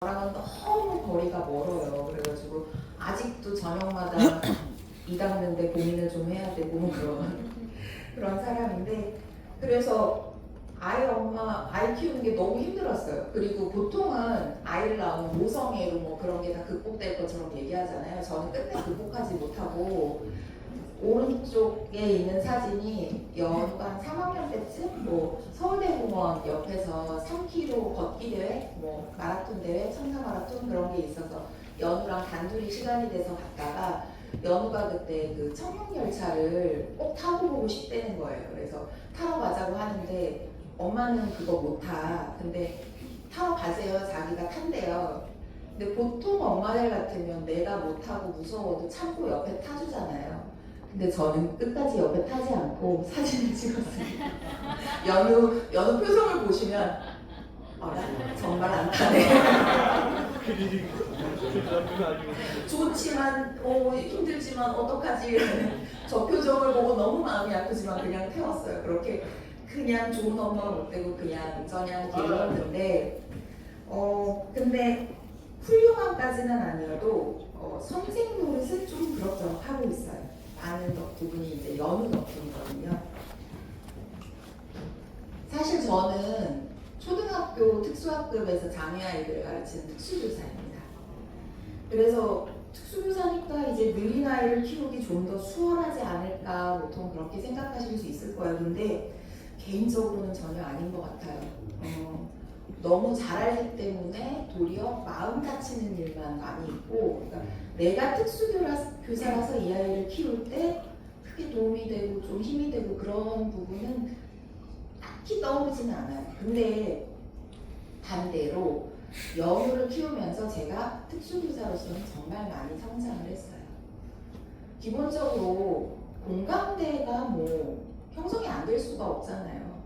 저랑은 너무 거리가 멀어요. 그래가지고 아직도 저녁마다 이 닦는데 고민을 좀 해야 되고 그런 사람인데, 그래서 아이 키우는 게 너무 힘들었어요. 그리고 보통은 아이를 낳으면 모성애로 뭐 그런 게 다 극복될 것처럼 얘기하잖아요. 저는 끝내 극복하지 못하고, 오른쪽에 있는 사진이 연간 3학년 때쯤 뭐 서울대공원 옆에서 3km 걷기 대회, 뭐 마라톤 대회, 청사 마라톤 그런 게 있어서 연우랑 단둘이 시간이 돼서 갔다가, 연우가 그때 그 청룡열차를 꼭 타고 보고 싶다는 거예요. 그래서 타러 가자고 하는데 엄마는 그거 못 타. 근데 타러 가세요. 자기가 탄대요. 근데 보통 엄마들 같으면 내가 못 타고 무서워도 참고 옆에 타주잖아요. 근데 저는 끝까지 옆에 타지 않고 사진을 찍었습니다. 연우 표정을 보시면 정말 안 타네. 좋지만 힘들지만 어떡하지. 저 표정을 보고 너무 마음이 아프지만 그냥 태웠어요. 그렇게 그냥 좋은 엄마가 못 되고 그냥 길렀는데, 근데 훌륭한까지는 아니어도 선생 노릇을 좀 그럭저럭 하고 있어요. 많은 부분이 이제 연우 덕분이거든요. 사실 저는 초등학교 특수학급에서 장애 아이들을 가르치는 특수교사입니다. 그래서 특수교사니까 이제 느린 아이를 키우기 좀 더 수월하지 않을까, 보통 그렇게 생각하실 수 있을 거예요. 근데 개인적으로는 전혀 아닌 것 같아요. 너무 잘하기 때문에 도리어 마음 다치는 일만 많이 있고, 그러니까 내가 특수교사라서 이 아이를 키울 때 크게 도움이 되고 좀 힘이 되고 그런 부분은 딱히 떠오르지는 않아요. 근데 반대로 연우를 키우면서 제가 특수교사로서는 정말 많이 성장을 했어요. 기본적으로 공감대가 뭐 형성이 안 될 수가 없잖아요.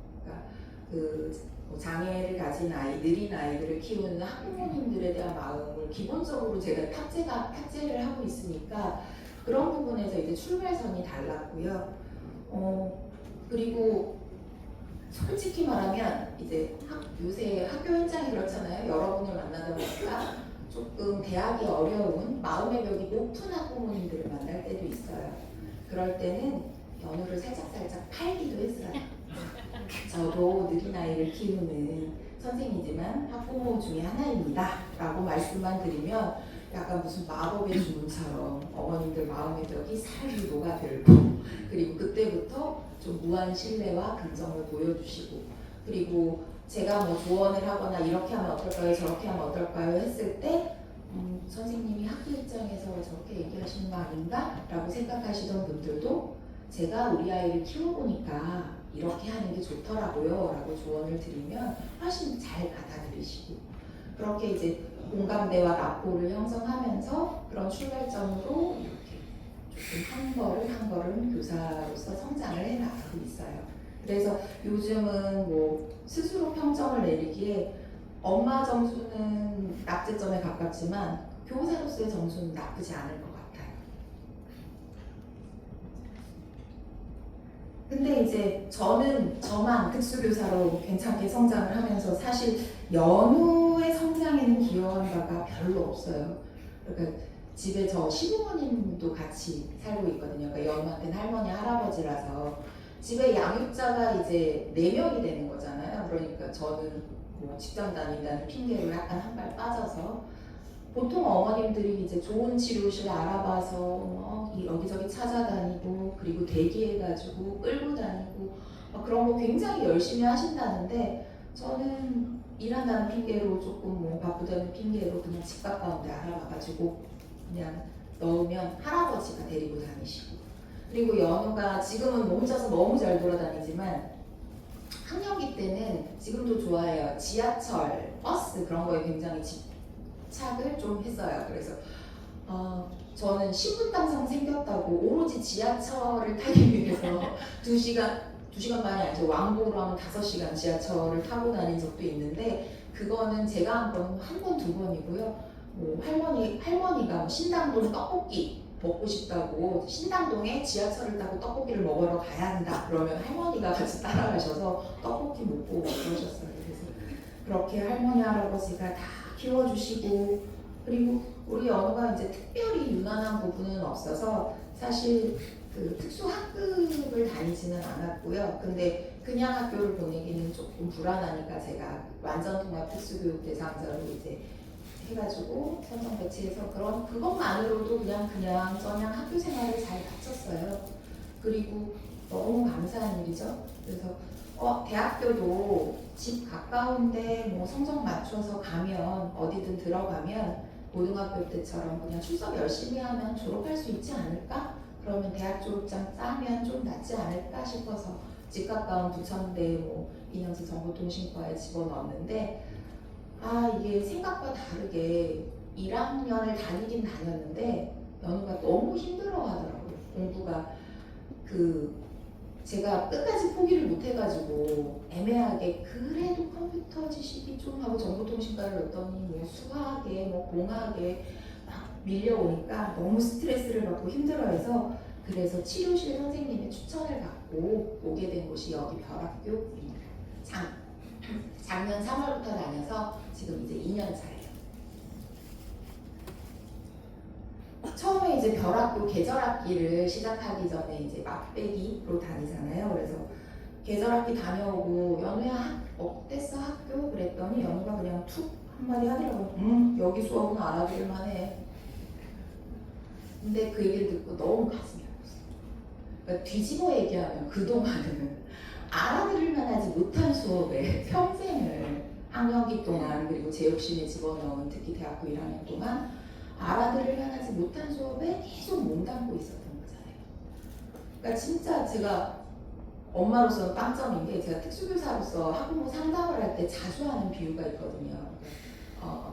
그러니까 장애를 가진 아이, 느린 아이들을 키우는 학부모님들에 대한 마음을 기본적으로 제가 탑재를 하고 있으니까 그런 부분에서 이제 출발선이 달랐고요. 그리고 솔직히 말하면 이제 요새 학교 현장이 그렇잖아요. 여러분을 만나다 보니까 조금 대하기 어려운 마음의 벽이 높은 학부모님들을 만날 때도 있어요. 그럴 때는 연우를 살짝 팔기도 했어요. 저도 느린 아이를 키우는 선생이지만 학부모 중에 하나입니다 라고 말씀만 드리면 약간 무슨 마법의 주문처럼 어머님들 마음의 벽이 살살 녹아들고, 그리고 그때부터 좀 무한 신뢰와 긍정을 보여주시고, 그리고 제가 뭐 조언을 하거나 이렇게 하면 어떨까요, 저렇게 하면 어떨까요 했을 때 선생님이 학교 입장에서 저렇게 얘기하시는 거 아닌가? 라고 생각하시던 분들도 제가 우리 아이를 키워보니까 이렇게 하는 게 좋더라고요 라고 조언을 드리면 훨씬 잘 받아들이시고, 그렇게 이제 공감대와 라포를 형성하면서 그런 출발점으로 이렇게 조금 한 걸음 교사로서 성장을 해나가고 있어요. 그래서 요즘은 뭐 스스로 평점을 내리기에 엄마 점수는 낙제점에 가깝지만 교사로서의 점수는 나쁘지 않을 것 같아요. 근데 이제 저만 특수교사로 괜찮게 성장을 하면서 사실 연우의 성장에는 기여한 바가 별로 없어요. 그러니까 집에 저 시부모님도 같이 살고 있거든요. 그러니까 연우한테는 할머니, 할아버지라서 집에 양육자가 이제 4명이 되는 거잖아요. 그러니까 저는 뭐 직장 다닌다는 핑계로 약간 한 발 빠져서, 보통 어머님들이 이제 좋은 치료실 알아봐서 여기저기 찾아다니고, 그리고 대기해가지고 끌고 다니고 그런 거 굉장히 열심히 하신다는데, 저는 일한다는 핑계로 조금 뭐 바쁘다는 핑계로 그냥 집 가까운 데 알아봐가지고 그냥 넣으면 할아버지가 데리고 다니시고, 그리고 연우가 지금은 혼자서 너무 잘 돌아다니지만 학년기 때는 지금도 좋아해요. 지하철, 버스 그런 거에 굉장히 집착을 좀 했어요. 그래서 저는 신분당상 생겼다고 오로지 지하철을 타기 위해서 2시간 반이 아니죠. 왕복으로 하면 5시간 지하철을 타고 다닌 적도 있는데, 그거는 제가 한 번, 두 번이고요. 뭐 할머니가 신당동 떡볶이 먹고 싶다고 신당동에 지하철을 타고 떡볶이를 먹으러 가야 한다 그러면 할머니가 같이 따라가셔서 떡볶이 먹고 그러셨어요. 그래서 그렇게 할머니, 할아버지가 다 키워주시고, 그리고 우리 연우가 이제 특별히 유난한 부분은 없어서 사실 그 특수 학급을 다니지는 않았고요. 근데 그냥 학교를 보내기는 조금 불안하니까 제가 완전 통합 특수교육 대상자로 이제 해가지고 선정 배치해서 그것만으로도 그냥 저냥 학교 생활을 잘 마쳤어요. 그리고 너무 감사한 일이죠. 그래서 대학교도 집 가까운데 뭐 성적 맞춰서 가면 어디든 들어가면 고등학교 때처럼 그냥 출석 열심히 하면 졸업할 수 있지 않을까? 그러면 대학 졸업장 따면 좀 낫지 않을까 싶어서 집 가까운 부천대 뭐 이념수 정보통신과에 집어넣었는데 이게 생각과 다르게 1학년을 다니긴 다녔는데 연우가 너무 힘들어 하더라고요. 공부가 제가 끝까지 포기를 못 해가지고 애매하게 그래도 컴퓨터 지식이 좀 하고 정보통신과를 넣었더니 뭐 수학에 뭐 공학에 막 밀려오니까 너무 스트레스를 받고 힘들어해서 그래서 치료실 선생님의 추천을 받고 오게 된 곳이 여기 별학교입니다. 작년 3월부터 다녀서 지금 이제 2년 차예요. 처음에 이제 별학교 계절학기를 시작하기 전에 이제 막배기로 다니잖아요. 그래서 계절학기 다녀오고 연우야 어땠어 학교? 그랬더니 연우가 그냥 툭 한마디 하더라고요. 여기 수업은 알아들을만 해. 근데 그 얘기를 듣고 너무 가슴이 아팠어요. 그러니까 뒤집어 얘기하면 그동안은 알아들을만 하지 못한 수업에 평생을 학년기 동안 그리고 제 욕심에 집어넣은 특히 대학교 1학년 동안 알아들을만 하지 못한 수업에 계속 몸담고 있었던 거잖아요. 그러니까 진짜 제가 엄마로서는 빵점인 게 제가 특수교사로서 학부모 상담을 할 때 자주 하는 비유가 있거든요.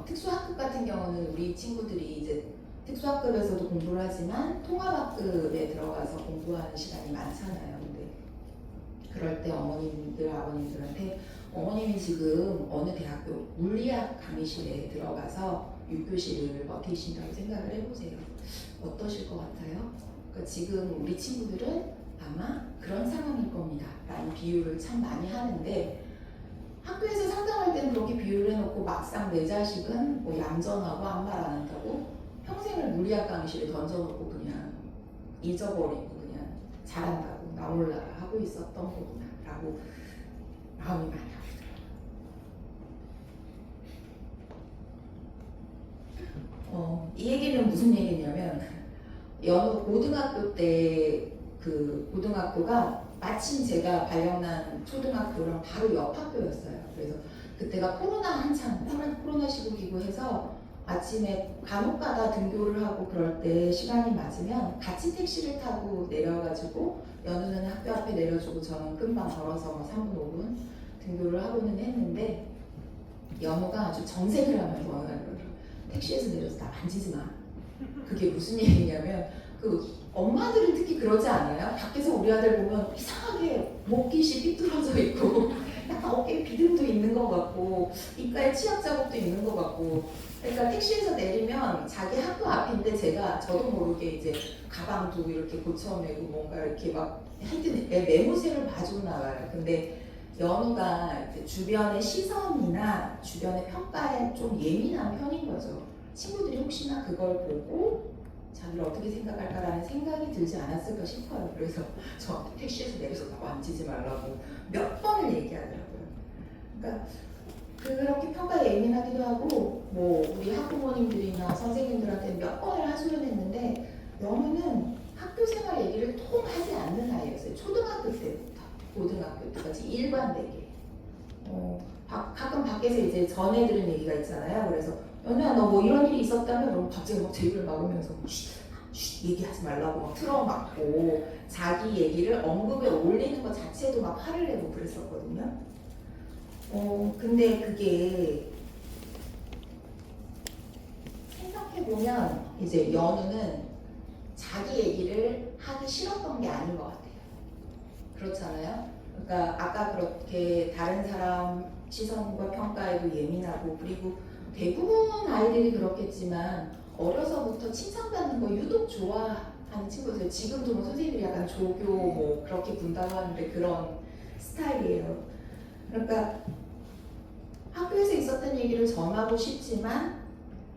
특수학급 같은 경우는 우리 친구들이 이제 특수학급에서도 공부를 하지만 통합학급에 들어가서 공부하는 시간이 많잖아요. 근데 그럴 때 어머님들, 아버님들한테 어머님이 지금 어느 대학교 물리학 강의실에 들어가서 6교시를 버티신다고 생각을 해보세요. 어떠실 것 같아요? 그러니까 지금 우리 친구들은 아마 그런 상황일 겁니다. 라는 비유를 참 많이 하는데 학교에서 상담할 때는 그렇게 비유를 해놓고 막상 내 자식은 뭐 얌전하고 아무 말 안 한다고 평생을 물리학 강의실에 던져놓고 그냥 잊어버리고 그냥 잘한다고 나 몰라 하고 있었던 거구나 라고 마음이 많이 아프더라고요. 이 얘기는 무슨 얘기냐면 연우 고등학교 때 그 고등학교가 마침 제가 발령난 초등학교랑 바로 옆 학교였어요. 그래서 그때가 코로나 한창 코로나 시국이고 해서 아침에 간혹 가다 등교를 하고 그럴 때 시간이 맞으면 같이 택시를 타고 내려가지고 연우는 학교 앞에 내려주고 저는 금방 걸어서 뭐 3분 5분 등교를 하고는 했는데 연우가 아주 정색을 하면서 택시에서 내려서 나 만지지 마. 그게 무슨 얘기냐면 엄마들은 특히 그러지 않아요? 밖에서 우리 아들 보면 이상하게 목깃이 삐뚤어져 있고 약간 어깨에 비듬도 있는 것 같고 입가에 치약 자국도 있는 것 같고 그러니까 택시에서 내리면 자기 학교 앞인데 저도 모르게 이제 가방도 이렇게 고쳐내고 뭔가 이렇게 막 하여튼 매무새를 봐주고 나와요. 근데 연우가 이제 주변의 시선이나 주변의 평가에 좀 예민한 편인 거죠. 친구들이 혹시나 그걸 보고 자기를 어떻게 생각할까라는 생각이 들지 않았을까 싶어요. 그래서 저한테 택시에서 내려서 나 만지지 말라고 몇 번을 얘기하더라고요. 그러니까 그렇게 평가에 예민하기도 하고 뭐 우리 학부모님들이나 선생님들한테 몇 번을 하소연 했는데 연우는 학교 생활 얘기를 통 하지 않는 아이였어요. 초등학교 때부터 고등학교 때까지 일관되게 가끔 밖에서 이제 전해 들은 얘기가 있잖아요. 그래서 연우야 너 뭐 이런 일이 있었다면 그럼 갑자기 막 제 입을 막으면서 얘기하지 말라고 막 틀어막고 자기 얘기를 언급에 올리는 것 자체도 막 화를 내고 그랬었거든요. 근데 그게 생각해보면 이제 연우는 자기 얘기를 하기 싫었던 게 아닌 것 같아요. 그렇잖아요. 그러니까 아까 그렇게 다른 사람 시선과 평가에도 예민하고 그리고 대부분 아이들이 그렇겠지만 어려서부터 칭찬받는 거 유독 좋아하는 친구들 지금도 뭐 선생님들이 약간 조교 뭐 그렇게 군다고 하는데 그런 스타일이에요. 그러니까 학교에서 있었던 얘기를 전하고 싶지만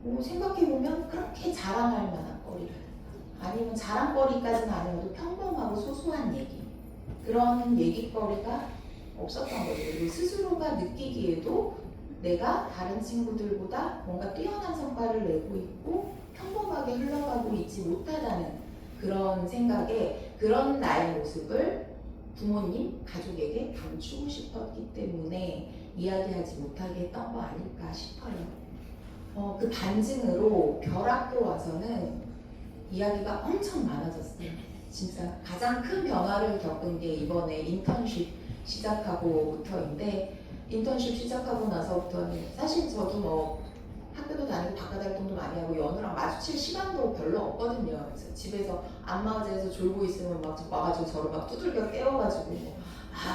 뭐 생각해보면 그렇게 자랑할 만한 거리를 아니면 자랑거리까지는 아니어도 평범하고 소소한 얘기 그런 얘기거리가 없었던 거죠. 그리고 스스로가 느끼기에도 내가 다른 친구들보다 뭔가 뛰어난 성과를 내고 있고 평범하게 흘러가고 있지 못하다는 그런 생각에 그런 나의 모습을 부모님, 가족에게 감추고 싶었기 때문에 이야기하지 못하게 했던 거 아닐까 싶어요. 그 반증으로 별학교 와서는 이야기가 엄청 많아졌어요. 진짜 가장 큰 변화를 겪은 게 이번에 인턴십 시작하고부터인데 인턴십 시작하고 나서부터는 사실 저도 뭐 학교도 다니고 바깥 활동도 많이 하고 연우랑 마주칠 시간도 별로 없거든요. 그래서 집에서 안마의자에서 졸고 있으면 막 와가지고 저를 막 두들겨 깨워가지고 뭐,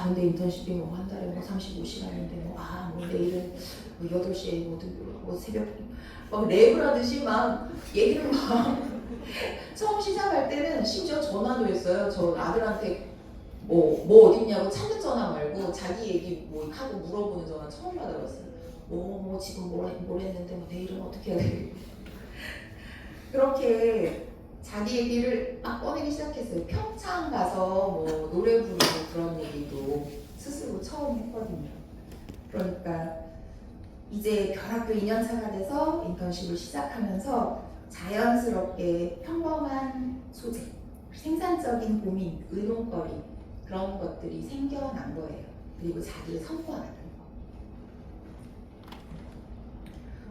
근데 인턴십이 뭐 한 달에 뭐 35시간인데 뭐 내일은 뭐 8시에 뭐 새벽 막 랩을 하듯이 막 얘기를 막 처음 시작할 때는 심지어 전화도 했어요. 저 아들한테 뭐 어딨냐고 찾는 전화 말고 자기 얘기 뭐 하고 물어보는 전화 처음 받아봤어요. 뭐 지금 뭘 했는데 뭐 내일은 어떻게 해야 돼? 그렇게 자기 얘기를 막 꺼내기 시작했어요. 평창 가서 뭐 노래 부르고 그런 얘기도 스스로 처음 했거든요. 그러니까 이제 별학교 2년차가 돼서 인턴십을 시작하면서 자연스럽게 평범한 소재, 생산적인 고민, 의논거리 그런 것들이 생겨난 거예요. 그리고 자기의 성과 같은 거.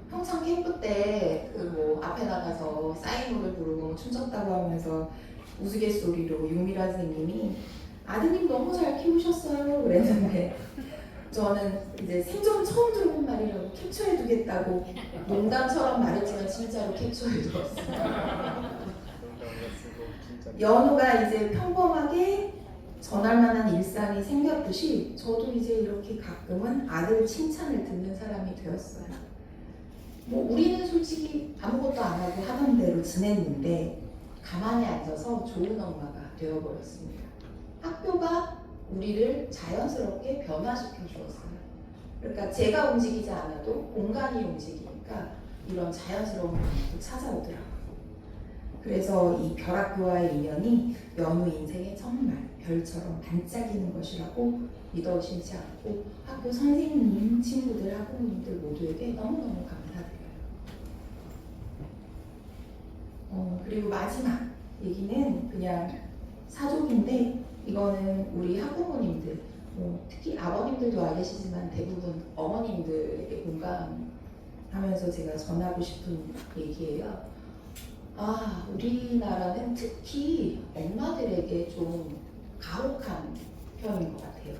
평창 캠프 때 그 뭐 앞에 나가서 사인노래 부르고 춤췄다고 하면서 우스갯소리로 윤미라 선생님이 아드님 너무 잘 키우셨어요 그랬는데 저는 이제 생전 처음 들어본 말이라고 캡처해두겠다고 농담처럼 말했지만 진짜로 캡처해두었어요. 연우가 이제 평범하게 전할 만한 일상이 생겼듯이 저도 이제 이렇게 가끔은 아들 칭찬을 듣는 사람이 되었어요. 뭐 우리는 솔직히 아무것도 안 하고 하던 대로 지냈는데 가만히 앉아서 좋은 엄마가 되어버렸습니다. 학교가 우리를 자연스럽게 변화시켜 주었어요. 그러니까 제가 움직이지 않아도 공간이 움직이니까 이런 자연스러운 모습도 찾아오더라고요. 그래서 이 별학교와의 인연이 연우 인생에 정말 별처럼 반짝이는 것이라고 믿어 의심치 않고 학교 선생님, 친구들, 학부모님들 모두에게 너무너무 감사드려요. 그리고 마지막 얘기는 그냥 사족인데 이거는 우리 학부모님들, 특히 아버님들도 와 계시지만 대부분 어머님들에게 공감하면서 제가 전하고 싶은 얘기예요. 우리나라는 특히 엄마들에게 좀 가혹한 편인 것 같아요.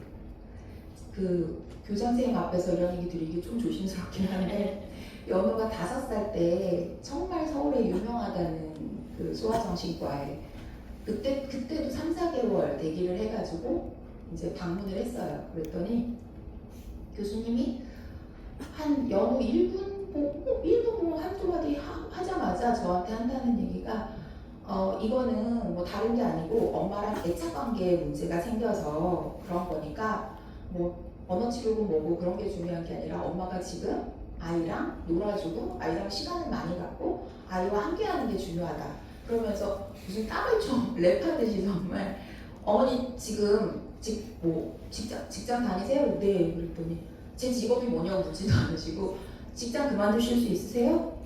그 교장선생님 앞에서 이런 얘기 드리기 좀 조심스럽긴 한데 연우가 5살 때 정말 서울에 유명하다는 그 소아정신과에 그때도 3, 4개월 대기를 해가지고 이제 방문을 했어요. 그랬더니 교수님이 한 연우 1분 뭐 한두 마디 하자마자 저한테 한다는 얘기가 이거는 뭐 다른 게 아니고 엄마랑 애착 관계에 문제가 생겨서 그런 거니까 뭐 언어 치료고 뭐고 그런 게 중요한 게 아니라 엄마가 지금 아이랑 놀아주고 아이랑 시간을 많이 갖고 아이와 함께하는 게 중요하다. 그러면서 무슨 땀을 좀 랩하듯이 정말 어머니 지금 직장 다니세요? 네. 그랬더니 제 직업이 뭐냐고 묻지도 않으시고 직장 그만두실 수 있으세요?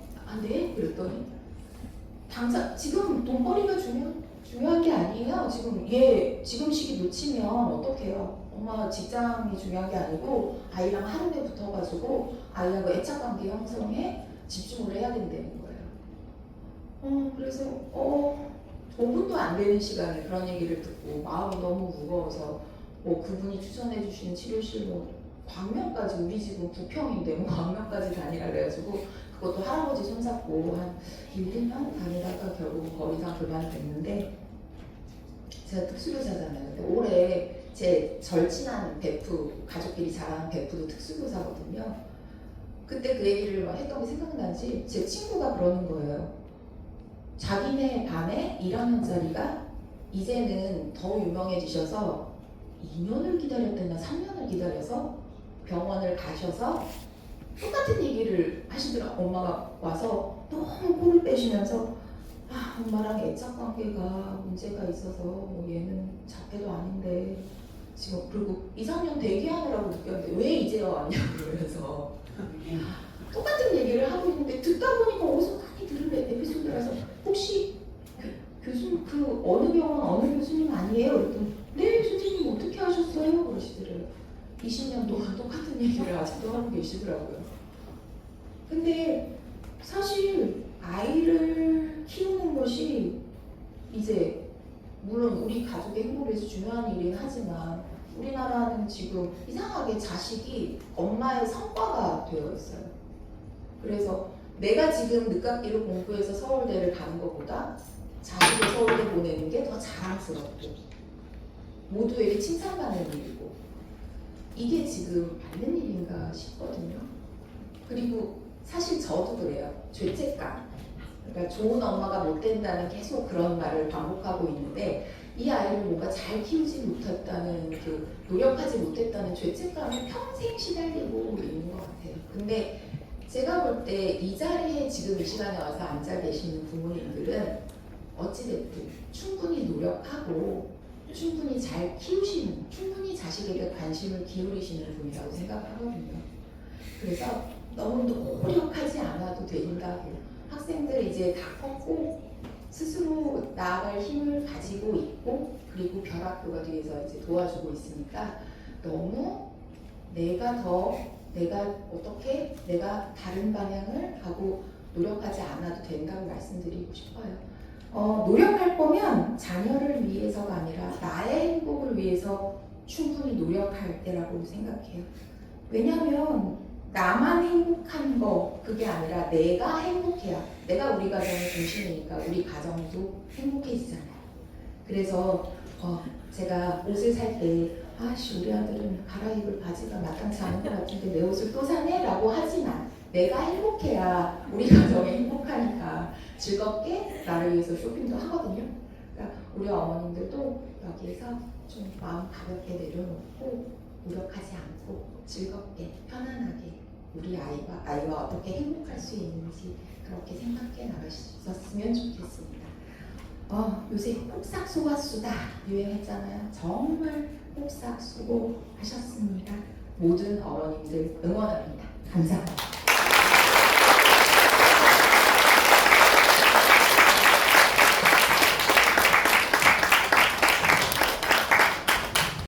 네. 그랬더니 당장 지금 돈벌이가 중요한 게 아니에요. 지금 시기 놓치면 어떡해요? 엄마 직장이 중요한 게 아니고 아이랑 하루에 붙어가지고 아이하고 애착관계 형성에 집중을 해야 된다는 거예요. 그래서 5분도 안 되는 시간에 그런 얘기를 듣고 마음이 너무 무거워서 그분이 추천해 주시는 치료실 광명까지 우리 집은 부평인데 광명까지 다니라 그래가지고 그것도 할아버지 손잡고 한 1, 2년 다니다가 결국 거리상 그만뒀는데 제가 특수교사잖아요. 근데 올해 제 절친한 베프, 가족끼리 자라는 베프도 특수교사거든요. 그때 그 얘기를 했던 게 생각나지 제 친구가 그러는 거예요. 자기네 반에 1학년짜리가 이제는 더 유명해지셔서 2년을 기다렸대나 3년을 기다려서 병원을 가셔서 똑같은 얘기를 하시더라고요. 엄마가 와서 너무 코를 빼시면서 엄마랑 애착 관계가 문제가 있어서 뭐 얘는 자폐도 아닌데 지금 그리고 2, 3년 대기하느라고 느꼈는데 왜 이제 왔냐고 그러면서 똑같은 얘기를 하고 있는데 듣다 보니까 어디서 많이 들은 에피소드라서 혹시 교수님 그 어느 병원 어느 교수님 아니에요? 그랬더니 네 선생님 어떻게 하셨어요? 그러시더래요. 20년 동안 똑같은 얘기를 아직도 하고 계시더라고요. 근데 사실 아이를 키우는 것이 이제 물론 우리 가족의 행복을 위해서 중요한 일이긴 하지만 우리나라는 지금 이상하게 자식이 엄마의 성과가 되어 있어요. 그래서 내가 지금 늦깎이로 공부해서 서울대를 가는 것보다 자식을 서울대 보내는 게 더 자랑스럽고 모두에게 칭찬받는 일이고 이게 지금 맞는 일인가 싶거든요. 그리고 사실 저도 그래요. 죄책감. 그러니까 좋은 엄마가 못 된다는 계속 그런 말을 반복하고 있는데 이 아이를 뭔가 잘 키우지 못했다는 그 노력하지 못했다는 죄책감에 평생 시달리고 있는 것 같아요. 근데 제가 볼 때 이 자리에 지금 이 시간에 와서 앉아 계시는 부모님들은 어찌됐든 충분히 노력하고 충분히 잘 키우시는, 충분히 자식에게 관심을 기울이시는 분이라고 생각하거든요. 그래서 너무 노력하지 않아도 된다고. 학생들 이제 다 컸고 스스로 나아갈 힘을 가지고 있고 그리고 별학교가 뒤에서 이제 도와주고 있으니까 너무 내가 어떻게 내가 다른 방향을 가고 노력하지 않아도 된다고 말씀드리고 싶어요. 노력할 거면 자녀를 위해서가 아니라 나의 행복을 위해서 충분히 노력할 때라고 생각해요. 왜냐하면 나만 행복한 거 그게 아니라 내가 행복해야 내가 우리 가정의 중심이니까 우리 가정도 행복해지잖아요. 그래서 제가 옷을 살 때 우리 아들은 갈아입을 바지가 마땅치 않은 것 같은데 내 옷을 또 사네? 라고 하지만 내가 행복해야 우리 가정이 행복하니까 즐겁게 나를 위해서 쇼핑도 하거든요. 그러니까 우리 어머님들도 여기에서 좀 마음 가볍게 내려놓고 노력하지 않고 즐겁게 편안하게 우리 아이와 어떻게 행복할 수 있는지 그렇게 생각해 나가셨으면 좋겠습니다. 요새 폭삭소가수다 유행했잖아요. 정말 폭삭수고 하셨습니다. 모든 어머님들 응원합니다. 감사합니다.